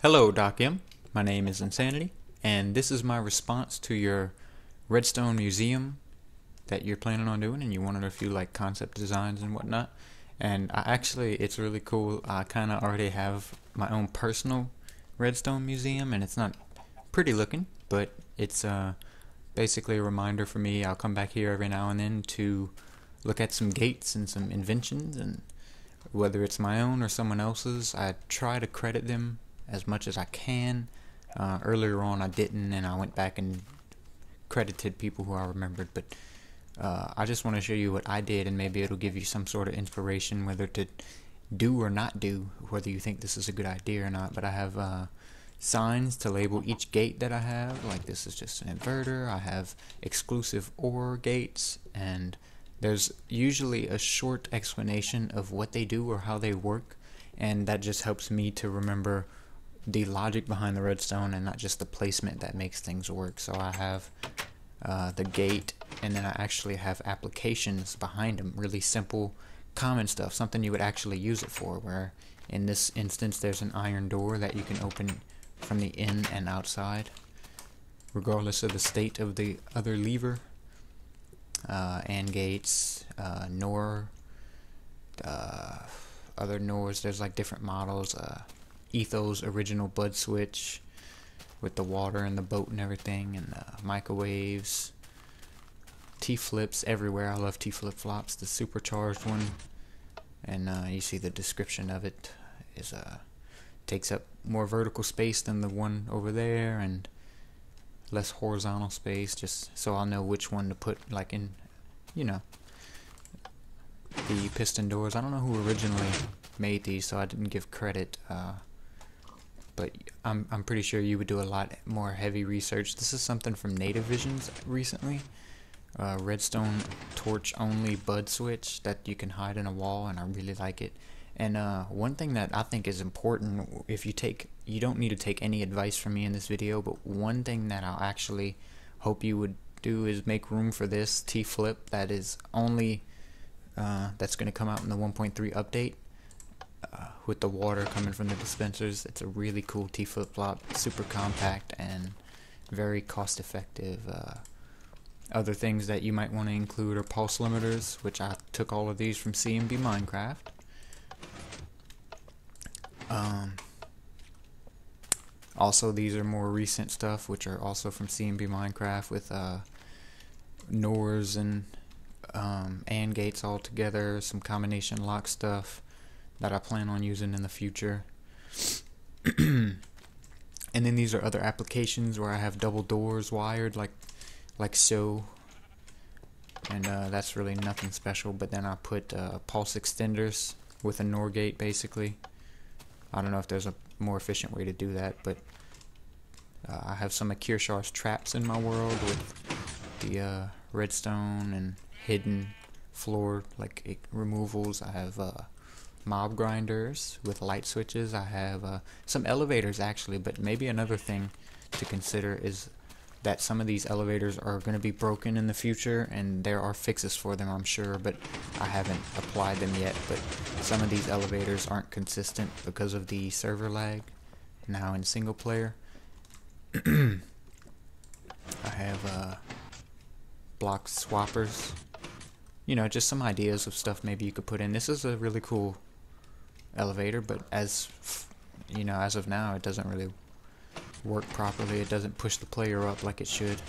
Hello, Doc M. My name is Insanity, and this is my response to your Redstone museum that you're planning on doing, and you wanted a few like concept designs and whatnot. And it's really cool. I kind of already have my own personal Redstone museum, and it's not pretty looking, but it's basically a reminder for me. I'll come back here every now and then to look at some gates and some inventions, and whether it's my own or someone else's, I try to credit them as much as I can. Earlier on I didn't, and I went back and credited people who I remembered, but I just want to show you what I did, and maybe it'll give you some sort of inspiration whether to do or not do, whether you think this is a good idea or not. But I have signs to label each gate that I have, like this is just an inverter. I have exclusive OR gates, and there's usually a short explanation of what they do or how they work, and that just helps me to remember the logic behind the redstone and not just the placement that makes things work. So I have the gate, and then I actually have applications behind them, really simple common stuff, something you would actually use it for, where in this instance there's an iron door that you can open from the in and outside regardless of the state of the other lever. AND gates, NOR, other NORs, there's like different models. Ethos original bud switch with the water and the boat and everything, and microwaves, T-flips everywhere. I love T-flip-flops, the supercharged one, and you see the description of it is takes up more vertical space than the one over there and less horizontal space, just so I'll know which one to put, like in, you know, the piston doors. I don't know who originally made these, so I didn't give credit, but I'm pretty sure you would do a lot more heavy research. This is something from Native Visions recently, redstone torch only bud switch that you can hide in a wall, and I really like it. And one thing that I think is important, if you don't need to take any advice from me in this video, but one thing that I'll actually hope you would do is make room for this T-flip that is only that's going to come out in the 1.3 update. With the water coming from the dispensers, it's a really cool T-flip-flop, super compact and very cost effective. Other things that you might want to include are pulse limiters, which I took all of these from CMB Minecraft. Also, these are more recent stuff, which are also from CMB Minecraft, with NORs and AND gates all together, some combination lock stuff that I plan on using in the future. And then these are other applications where I have double doors wired like so, and that's really nothing special. But then I put pulse extenders with a NOR gate, basically. I don't know if there's a more efficient way to do that, but I have some of Kirshar's traps in my world with the redstone and hidden floor removals. I have mob grinders with light switches. I have some elevators actually, but maybe another thing to consider is that some of these elevators are going to be broken in the future, and there are fixes for them, I'm sure, but I haven't applied them yet. But some of these elevators aren't consistent because of the server lag now in single player. I have block swappers, you know, just some ideas of stuff maybe you could put in. This is a really cool elevator, but as you know, as of now, it doesn't really work properly. It doesn't push the player up like it should.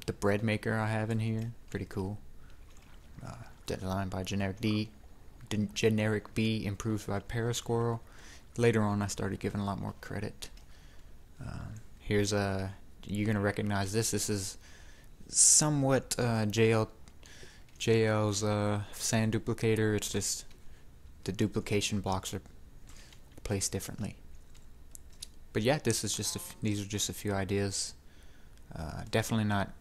The bread maker I have in here, pretty cool. Designed by Generic B, improved by Parasquirrel. Later on, I started giving a lot more credit. Here's you're gonna recognize this. This is somewhat JL's sand duplicator. It's just the duplication blocks are placed differently. But yeah, this is these are just a few ideas. Definitely not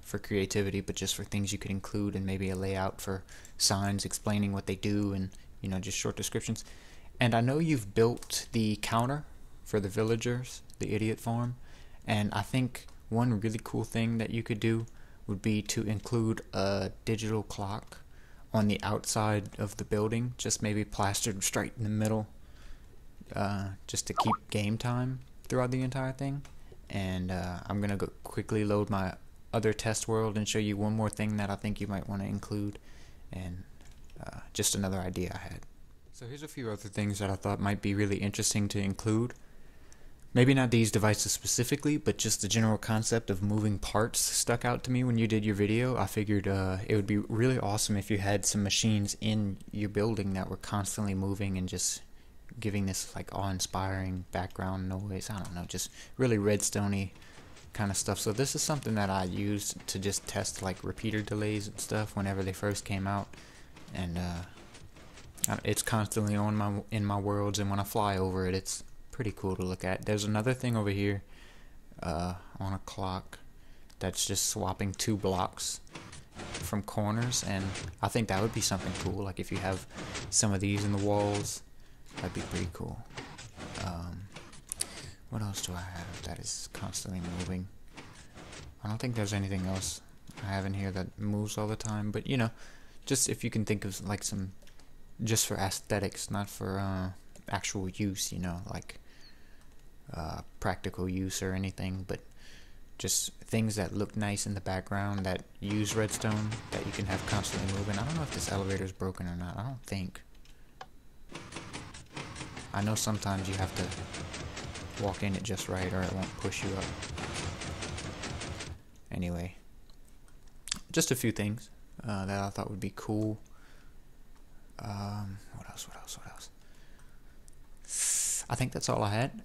for creativity, but just for things you could include, and maybe a layout for signs explaining what they do, and you know, just short descriptions. And I know you've built the counter for the villagers, the idiot farm, and I think one really cool thing that you could do would be to include a digital clock on the outside of the building, just maybe plastered straight in the middle. just to keep game time throughout the entire thing. And I'm gonna go quickly load my other test world and show you one more thing that I think you might want to include, and just another idea I had. So here's a few other things that I thought might be really interesting to include. Maybe not these devices specifically, but just the general concept of moving parts stuck out to me when you did your video. I figured it would be really awesome if you had some machines in your building that were constantly moving and just giving this like awe-inspiring background noise. I don't know, just really Redstone-y kind of stuff. So this is something that I used to just test like repeater delays and stuff whenever they first came out, and it's constantly on in my worlds, and when I fly over it, it's pretty cool to look at. There's another thing over here on a clock that's just swapping 2 blocks from corners, and I think that would be something cool. Like if you have some of these in the walls, that'd be pretty cool. What else do I have that is constantly moving? I don't think there's anything else I have in here that moves all the time, but you know, just if you can think of like some, just for aesthetics, not for actual use, you know, like practical use or anything, but just things that look nice in the background that use redstone that you can have constantly moving. I don't know if this elevator is broken or not. I don't think. I know sometimes you have to walk in it just right or it won't push you up. Anyway, just a few things that I thought would be cool. What else? I think that's all I had.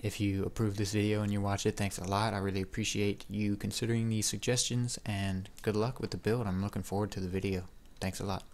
If you approve this video and you watch it, thanks a lot. I really appreciate you considering these suggestions, and good luck with the build. I'm looking forward to the video. Thanks a lot.